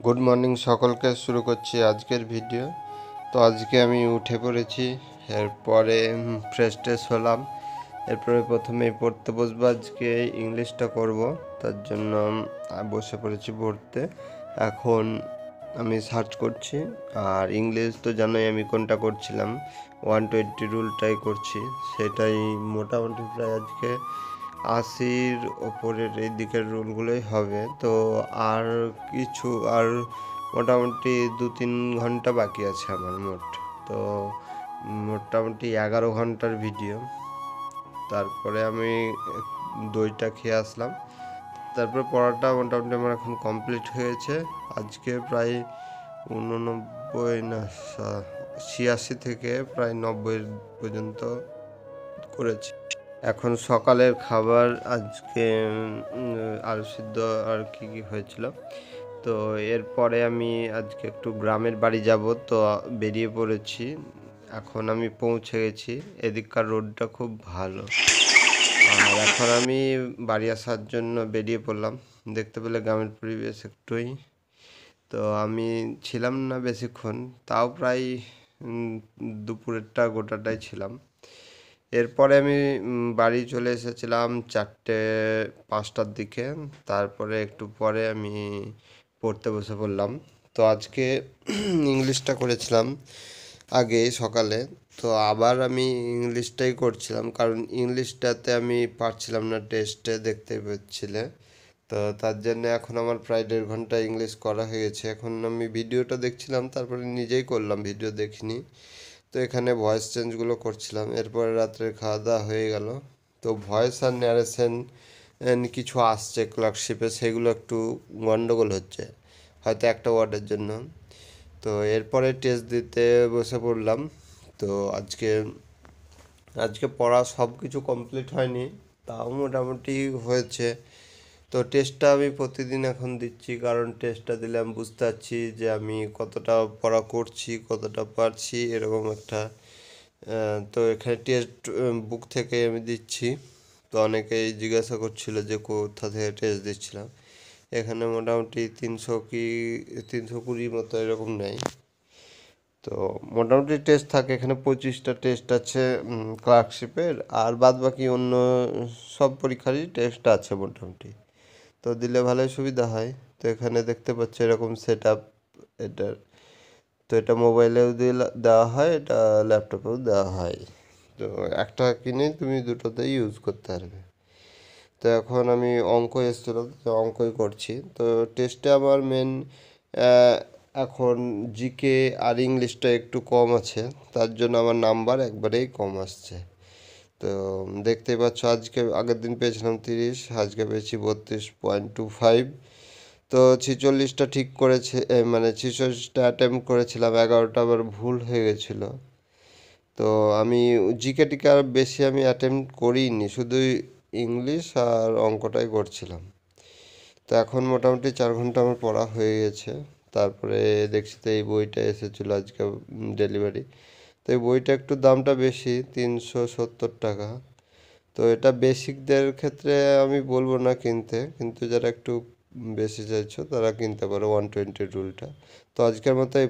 Good morning সকলকে। শুরু করছি আজকের ভিডিও। তো আজকে আমি উঠে পড়েছি, এরপরে ফ্রেশ ট্রেশ হলাম, এরপরে প্রথমে পড়তে বসবো। আজকে ইংলিশটা করব, তার জন্য বসে পড়েছি পড়তে। এখন আমি সার্চ করছি, আর ইংলিশ তো জানোই আমি কোনটা করছিলাম, 120 রুলটাই করছি। সেটাই মোটামুটি প্রায় আজকে 80-র ওপরের এই দিকের রুলগুলোই হবে। তো আর কিছু আর মোটামুটি 2-3 ঘন্টা বাকি আছে আমার মোট। তো মোটামুটি 11 ঘন্টার ভিডিও। তারপরে আমি দইটা খেয়ে আসলাম, তারপরে পড়াটা মোটামুটি আমার এখন কমপ্লিট হয়েছে। আজকে প্রায় 89 না 86 থেকে প্রায় 90 পর্যন্ত করেছি। এখন সকালের খাবার আজকে আলু সিদ্ধ আর কি কি হয়েছিল। তো এরপরে আমি আজকে একটু গ্রামের বাড়ি যাব, তো বেরিয়ে পড়েছি। এখন আমি পৌঁছে গেছি, এদিককার রোডটা খুব ভালো। আর এখন আমি বাড়ি আসার জন্য বেরিয়ে পড়লাম। দেখতে পেলে গ্রামের পরিবেশ একটুই। তো আমি ছিলাম না বেশিক্ষণ, তাও প্রায় দুপুরেরটা গোটাটাই ছিলাম। এরপরে আমি বাড়ি চলে এসেছিলাম 4টে-5টার দিকে। তারপরে একটু পরে আমি পড়তে বসে পড়লাম। তো আজকে ইংলিশটা করেছিলাম আগে সকালে, তো আবার আমি ইংলিশটাই করছিলাম, কারণ ইংলিশটাতে আমি পারছিলাম না, টেস্টে দেখতে পাচ্ছিলে। তো তার জন্য এখন আমার প্রায় 1.5 ঘন্টা ইংলিশ করা হয়ে গেছে। এখন আমি ভিডিওটা দেখছিলাম, তারপরে নিজেই করলাম, ভিডিও দেখিনি। তো এখানে ভয়েস চেঞ্জগুলো করছিলাম। এরপরে রাত্রে খাওয়া দাওয়া হয়ে গেল। তো ভয়েস আর ন্যারেশন কিছু আসছে ক্লার্কশিপে, সেগুলো একটু গন্ডগোল হচ্ছে, হয়তো একটা ওয়ার্ডের জন্য। তো এরপরে টেস্ট দিতে বসে পড়লাম। তো আজকে আজকে পড়া সব কিছু কমপ্লিট হয়নি, তাও মোটামুটি হয়েছে। তো টেস্টটা আমি প্রতিদিন এখন দিচ্ছি, কারণ টেস্টটা দিলে আমি বুঝতে পারছি যে আমি কতটা পড়া করছি, কতটা পারছি, এরকম একটা। তো এখানে টেস্ট বুক থেকে আমি দিচ্ছি। তো অনেকেই জিজ্ঞাসা করছিল যে কোথা থেকে টেস্ট দিচ্ছিলাম। এখানে মোটামুটি 320 মতো এরকম নেয়। তো মোটামুটি টেস্ট থাকে এখানে 25টা টেস্ট আছে ক্লার্কশিপের, আর বাদ বাকি অন্য সব পরীক্ষারই টেস্ট আছে মোটামুটি। তো দিলে ভালোই সুবিধা হয়। তো এখানে দেখতে পাচ্ছ এরকম সেট আপ এটার। তো এটা মোবাইলেও দেওয়া হয়, এটা ল্যাপটপেও দেওয়া হয়। তো একটা কিনে তুমি দুটোতেই ইউজ করতে পারবে। তো এখন আমি অঙ্ক এসেছিলো, তো অঙ্কই করছি। তো টেস্টে আমার মেন এখন জিকে আর ইংলিশটা একটু কম আছে, তার জন্য আমার নাম্বার একবারেই কম আসছে। তো দেখতেই পাচ্ছ, আজকে আগের দিন পেয়েছিলাম 30, আজকে পেয়েছি 32.25। তো 46টা ঠিক করেছে, মানে 46টা অ্যাটেম্প করেছিলাম, 11টা আবার ভুল হয়ে গেছিলো। তো আমি জিকে টিকে আর বেশি আমি অ্যাটেম্প করিনি, শুধু ইংলিশ আর অঙ্কটাই করছিলাম। তো এখন মোটামুটি 4 ঘন্টা আমার পড়া হয়ে গেছে। তারপরে দেখছি তো এই বইটা এসেছিলো আজকে ডেলিভারি। তো এই বইটা একটু দামটা বেশি, 370 টাকা। তো এটা বেসিকদের ক্ষেত্রে আমি বলবো না কিনতে, কিন্তু যারা একটু বেশি চাইছো তারা কিনতে পারো 120 রুলটা। তো আজকের মতো এই